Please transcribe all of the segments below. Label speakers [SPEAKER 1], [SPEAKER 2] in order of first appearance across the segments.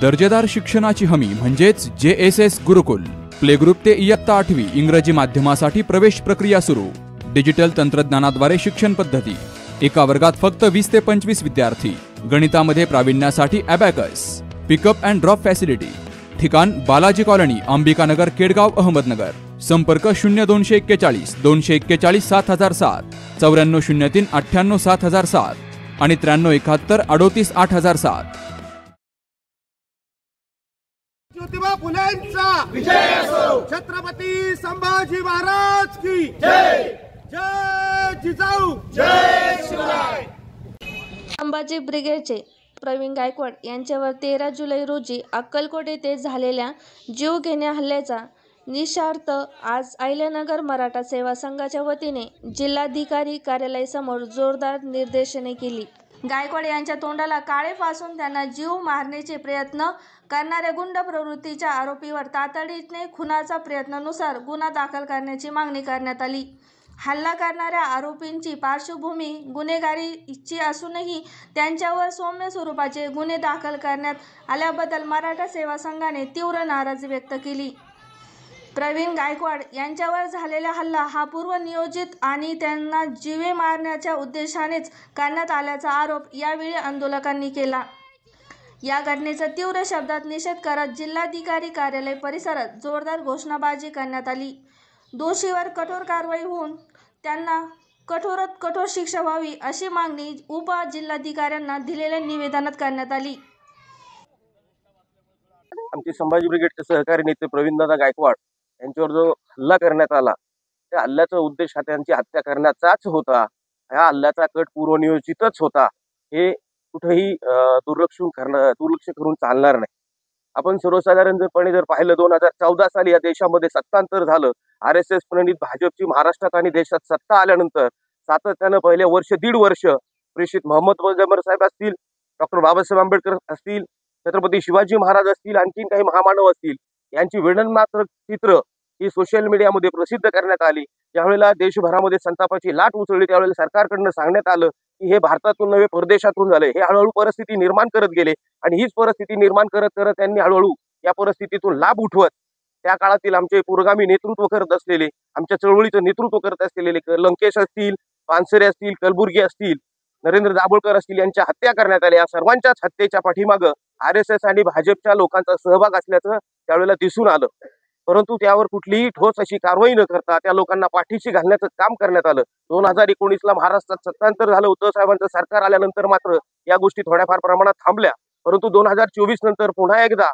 [SPEAKER 1] दर्जेदार शिक्षणाची हमी म्हणजेच JSS गुरुकुल। प्ले ग्रुप ते इयत्ता 8वी इंग्रजी माध्यमासाठी प्रवेश प्रक्रिया सुरू। डिजिटल तंत्रज्ञानाद्वारे शिक्षण पद्धती। एका वर्गात फक्त 20 ते 25 विद्यार्थी। गणितामध्ये प्रावीण्यासाठी abacus. Pickup and drop facility. ठिकाण बालाजी कॉलनी, अंबिकानगर, केडगाव, अहमदनगर। संपर्क 0241 241 7007, 9403 98 7007 आणि 9371 38 8007।
[SPEAKER 2] ज्योतिबा फुलेंचा विजय असो। छत्रपती संभाजी महाराज की जय। जय जिजाऊ, जय शिवराय।
[SPEAKER 3] संभाजी ब्रिगेडचे प्रवीण गायकवाड यांच्यावर 13 जुलै रोजी अक्कलकोट येथे झालेल्या जीवघेण्या हल्ल्याचा निषेधार्थ आज अहिल्यानगर मराठा सेवा संघाच्या वतीने जिल्हाधिकारी कार्यालयासमोर जोरदार निदर्शने केली। गायकवाड यांच्या तोंडाला काळे फासून त्यांना जीव मारण्याचे प्रयत्न करणाऱ्या गुंड प्रवृत्तीच्या आरोपीवर तातडीने खुनाचा प्रयत्नानुसार गुन्हा दाखल करण्याची मागणी करण्यात आली। हल्ला करणाऱ्या आरोपींची पार्श्वभूमी गुन्हेगारीची असूनही त्यांच्यावर सौम्य स्वरूपाचे गुन्हे दाखल करण्यात आल्याबद्दल मराठा सेवा संघाने तीव्र नाराजी व्यक्त केली। प्रवीण गायकवाड यांच्यावर झालेला हल्ला हा पूर्वनियोजित आणि त्यांना जीवे मारण्याच्या उद्देशानेच करण्यात आल्याचा आरोप यावेळी आंदोलकांनी केला। या घटनेचा तीव्र शब्दात निषेध करत जिल्हाधिकारी कार्यालय परिसरात जोरदार घोषणाबाजी करण्यात आली। दोषीवर कठोर कारवाई होऊन त्यांना कठोरात कठोर शिक्षा व्हावी अशी मागणी उपजिल्हाधिकाऱ्यांना दिलेल्या निवेदनात करण्यात आली।
[SPEAKER 4] आमचे संभाजी ब्रिगेडचे सहकारी नेते प्रवीणदादा गायकवाड यांच्यावर जो हल्ला करण्यात आला त्या हल्ल्याचा उद्देश हा त्यांची हत्या करण्याचाच होता। ह्या हल्ल्याचा कट पूर्वनियोजितच होता। हे कुठेही दुर्लक्ष करून चालणार नाही। आपण सर्वसाधारणपणे जर पाहिलं 2014 साली या देशामध्ये सत्तांतर झालं। RSS प्रणित भाजपची महाराष्ट्रात आणि देशात सत्ता आल्यानंतर सातत्यानं पहिले दीड वर्ष प्रेषित मोहम्मद पैगंबर साहेब असतील, डॉक्टर बाबासाहेब आंबेडकर असतील, छत्रपती शिवाजी महाराज असतील, आणखीन काही महामानव असतील, यांची विडंबनात्मक चित्र ही सोशल मीडियामध्ये प्रसिद्ध करण्यात आली। ज्यावेळेला देशभरामध्ये संतापाची लाट उसळली त्यावेळेला सरकारकडून सांगण्यात आलं की हे भारतातून नव्हे परदेशातून झाले। हे हळूहळू परिस्थिती निर्माण करत गेले आणि हीच परिस्थिती निर्माण करत करत त्यांनी हळूहळू या परिस्थितीतून लाभ उठवत त्या काळातील आमचे पुरोगामी नेतृत्व करत असलेले, आमच्या चळवळीचं नेतृत्व करत असलेले लंकेश असतील, पानसरे असतील, कलबुर्गी असतील, नरेंद्र दाभोळकर असतील यांच्या हत्या करण्यात आल्या। या सर्वांच्याच हत्येच्या पाठीमागं RSS आणि भाजपच्या लोकांचा सहभाग असल्याचं त्यावेळेला दिसून आलं। परंतु त्यावर कुठलीही ठोस अशी कारवाई न करता त्या लोकांना पाठीशी घालण्याचं काम करण्यात आलं। 2019ला महाराष्ट्रात सत्तांतर झालं होतं। साहेबांचं सरकार आल्यानंतर मात्र या गोष्टी थोड्याफार प्रमाणात थांबल्या। परंतु 2024 नंतर पुन्हा एकदा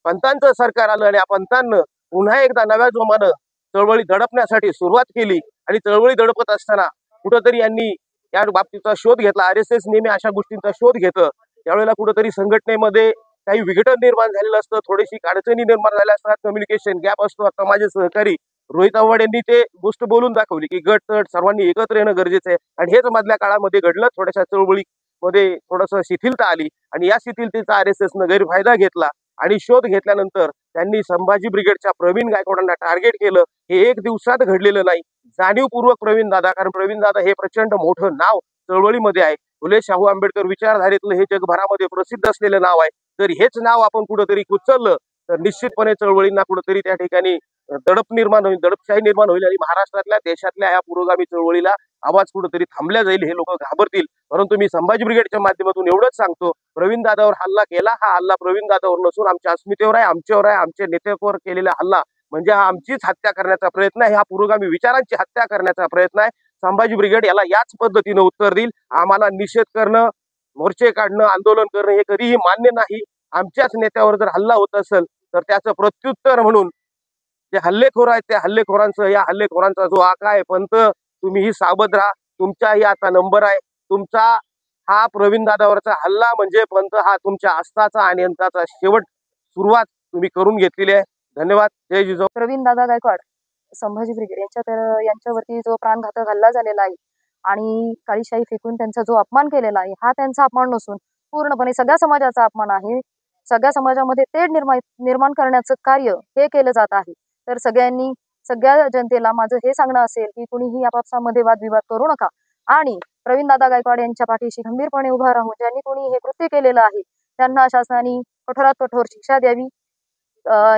[SPEAKER 4] पंतांचं सरकार आलं आणि या पंतांना पुन्हा एकदा नव्या जोमानं चळवळी दडपण्यासाठी सुरुवात केली आणि चळवळी दडपत असताना कुठंतरी यांनी या बाबतीचा शोध घेतला। RSS नेहमी अशा गोष्टींचा शोध घेतं। त्यावेळेला कुठंतरी संघटनेमध्ये काही विघटन निर्माण झालेलं असतं, थोडीशी अडचणी निर्माण झाल्या असतात, कम्युनिकेशन गॅप असतो। आता माझे सहकारी रोहित आव्हाड यांनी ते गोष्ट बोलून दाखवली की गट तट सर्वांनी एकत्र येणं गरजेचं आहे आणि हेच मधल्या काळामध्ये घडलं। थोड्याशा चळवळीमध्ये थोडंसं शिथिलता आली आणि या शिथिलतेचा RSSनं गैरफायदा घेतला आणि शोध घेतल्यानंतर त्यांनी संभाजी ब्रिगेडच्या प्रवीण गायकवाडांना टार्गेट केलं। हे एक दिवसात घडलेलं नाही, जाणीवपूर्वक प्रवीण दादा, कारण प्रवीण दादा हे प्रचंड मोठं नाव चळवळीमध्ये आहे। फुले शाहू आंबेडकर विचारधारेतलं हे जगभरामध्ये प्रसिद्ध असलेलं नाव आहे। जर हेच नाव आपण कुठंतरी कुचललं तर निश्चितपणे चळवळींना कुठंतरी त्या ठिकाणी दडपशाही निर्माण होईल आणि महाराष्ट्रातल्या देशातल्या या पुरोगामी चळवळीला आवाज कुठंतरी थांबल्या जाईल। हे लोक घाबरतील। परंतु मी संभाजी ब्रिगेडच्या माध्यमातून एवढंच सांगतो, प्रवीण दादावर हल्ला केला हा हल्ला प्रवीण दादावर नसून आमच्या अस्मितेवर आहे, आमच्यावर आहे, आमच्या नेत्यावर केलेला हल्ला म्हणजे हा आमचीच हत्या करण्याचा प्रयत्न आहे। हा पुरोगामी विचारांची हत्या करण्याचा प्रयत्न आहे। संभाजी ब्रिगेड याला याच पद्धतीने उत्तर देईल। आम्हाला निषेध करणं, मोर्चे काढणं, आंदोलन करणं हे कधीही मान्य नाही। आमच्याच नेत्यावर जर हल्ला होत असेल तर त्याचं प्रत्युत्तर म्हणून जे हल्लेखोर आहेत त्या हल्लेखोरांचा जो आका आहे पंत, तुम्हीही सावध राहा। तुमचाही आता नंबर आहे। तुमचा हा प्रवीण दादावरचा हल्ला म्हणजे पंत हा तुमच्या अस्ताचा आणि अंताचा शेवट सुरुवात तुम्ही करून घेतलेली आहे। धन्यवाद। जय जिजाऊ।
[SPEAKER 5] प्रवीण दादा गायकवाड संभाजी ब्रिगेड यांच्यावरती जो प्राणघातक हल्ला झालेला आहे आणि काळीशाही फेकून त्यांचा जो अपमान केलेला आहे हा त्यांचा अपमान नसून पूर्णपणे सगळ्या समाजाचा अपमान आहे। सगळ्या समाजामध्ये तेढ निर्माण करण्याचं कार्य हे केलं जात आहे। तर सगळ्या जनतेला माझं हे सांगणं असेल की कुणीही आपापसामध्ये वादविवाद करू नका आणि प्रवीण दादा गायकवाड यांच्या पाठीशी खंबीरपणे उभा राहून ज्यांनी कोणी हे कृत्य केलेलं आहे त्यांना शासनाने कठोरात कठोर शिक्षा द्यावी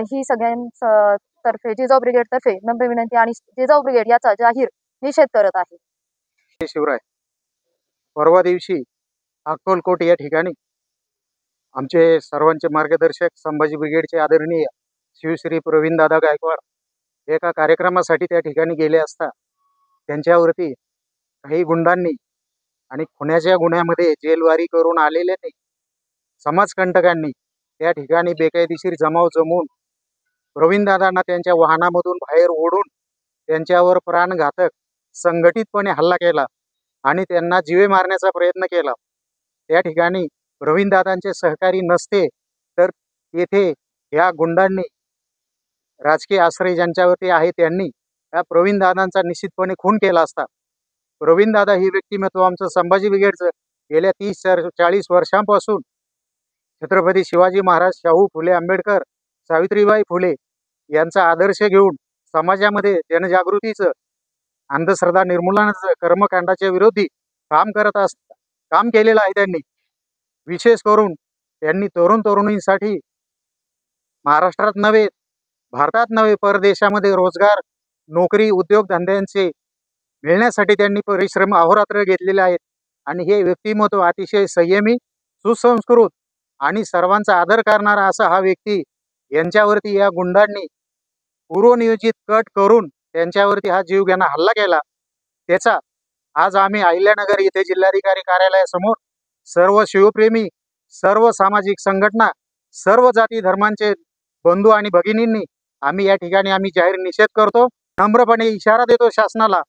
[SPEAKER 5] ही सगळ्यांतर्फे जिजाऊ ब्रिगेड तर्फे नम्र विनंती आणि जिजाऊ ब्रिगेड याचा जाहीर निषेध करत आहे.
[SPEAKER 6] शिवराय, परवा दिवशी अक्कलकोट या ठिकाणी आमचे सर्वांचे मार्गदर्शक संभाजी ब्रिगेडचे आदरणीय शिवश्री प्रवीणदादा गायकवाड एका कार्यक्रमासाठी त्या ठिकाणी गेले असता त्यांच्यावरती काही गुंडांनी आणि खुन्याच्या गुन्ह्यामध्ये जेलवारी करून आलेले समाजकंटकांनी त्या ठिकाणी बेकायदेशीर जमाव जमवून प्रवीणदादांना त्यांच्या वाहनामधून बाहेर ओढून त्यांच्यावर प्राणघातक संघटितपणे हल्ला केला आणि त्यांना जीवे मारण्याचा प्रयत्न केला. त्या ठिकाणी प्रवीणदादांचे सहकारी नसते तर येथे या गुंडांनी राजकीय आश्रय ज्यांच्यावरती आहे त्यांनी या प्रवीणदादांचा निश्चितपणे खून केला असता. प्रवीणदादा ही व्यक्तिमत्व आमचं संभाजी ब्रिगेडचं गेल्या 30-40 वर्षांपासून छत्रपती शिवाजी महाराज, शाहू फुले आंबेडकर, सावित्रीबाई फुले यांचा आदर्श घेऊन समाजामध्ये जनजागृतीचं, अंधश्रद्धा निर्मूलनाचं, कर्मकांडाच्या विरोधी काम केलेलं आहे. त्यांनी विशेष करून त्यांनी तरुण तरुणींसाठी महाराष्ट्रात नव्हे, भारतात नव्हे, परदेशामध्ये रोजगार, नोकरी, उद्योगधंद्यांचे मिळण्यासाठी त्यांनी परिश्रम अहोरात्र घेतलेले आहेत. आणि हे व्यक्तिमत्व अतिशय संयमी, सुसंस्कृत आणि सर्वांचा आदर करणारा असा हा व्यक्ती यांच्यावरती या गुंडांनी पूर्वनियोजित कट करून त्यांच्यावरती हा जीवघेणा हल्ला केला. त्याचा आज आम्ही अहिल्यानगर येथे जिल्हाधिकारी कार्यालयासमोर सर्व शिवप्रेमी, सर्व सामाजिक संघटना, सर्व जाती धर्मांचे बंधू आणि भगिनींनी आम्ही या ठिकाणी जाहीर निषेध करतो. नम्रपणे इशारा देतो शासनाला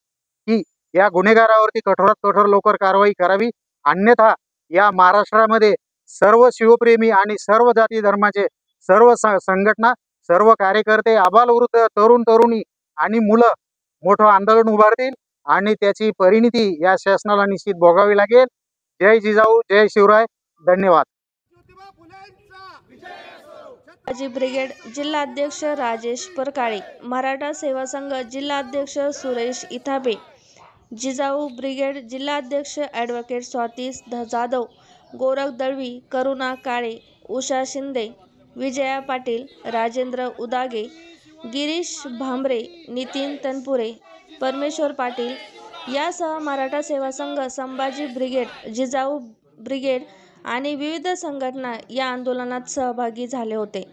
[SPEAKER 6] की या गुन्हेगारावरती कठोरात कठोर लवकर कारवाई करावी, अन्यथा या महाराष्ट्रामध्ये सर्व शिवप्रेमी आणि सर्व जाती धर्माचे सर्व संघटना, सर्व कार्यकर्ते, आबालवृद्ध, तरुण तरुणी आणि मुलं मोठं आंदोलन उभारतील आणि त्याची परिणिती या शासनाला निश्चित भोगावी लागेल. जय जिजाऊ, जय शिवराय, धन्यवाद.
[SPEAKER 3] संभाजी ब्रिगेड जिल्हाध्यक्ष राजेश परकाळे, मराठा सेवा संघ जिल्हाध्यक्ष सुरेश इथाबे, जिजाऊ ब्रिगेड जिल्हाध्यक्ष ॲडव्होकेट स्वाती जाधव, गोरख दळवी, करुणा काळे, उषा शिंदे, विजया पाटील, राजेंद्र उदागे, गिरीश भांबरे, नितीन तनपुरे, परमेश्वर पाटील यासह मराठा सेवा संघ, संभाजी ब्रिगेड, जिजाऊ ब्रिगेड आणि विविध संघटना या आंदोलनात सहभागी झाले होते.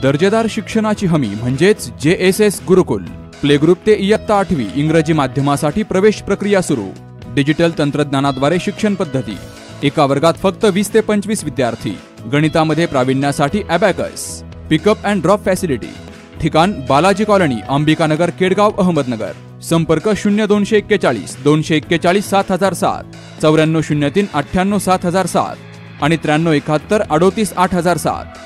[SPEAKER 1] दर्जेदार शिक्षणाची हमी म्हणजेच JSS गुरुकुल. प्ले ग्रुप ते इयत्ता 8वी इंग्रजी माध्यमासाठी प्रवेश प्रक्रिया सुरू. डिजिटल तंत्रज्ञानाद्वारे शिक्षण पद्धती. एका वर्गात फक्त 20 ते 25 विद्यार्थी. गणितामध्ये प्रावीण्यासाठी abacus. Pickup and drop facility. ठिकाण बालाजी कॉलनी, अंबिकानगर, केडगाव, अहमदनगर. संपर्क 0241 241 7007, 9403 98 7007 आणि 9371 38 8007.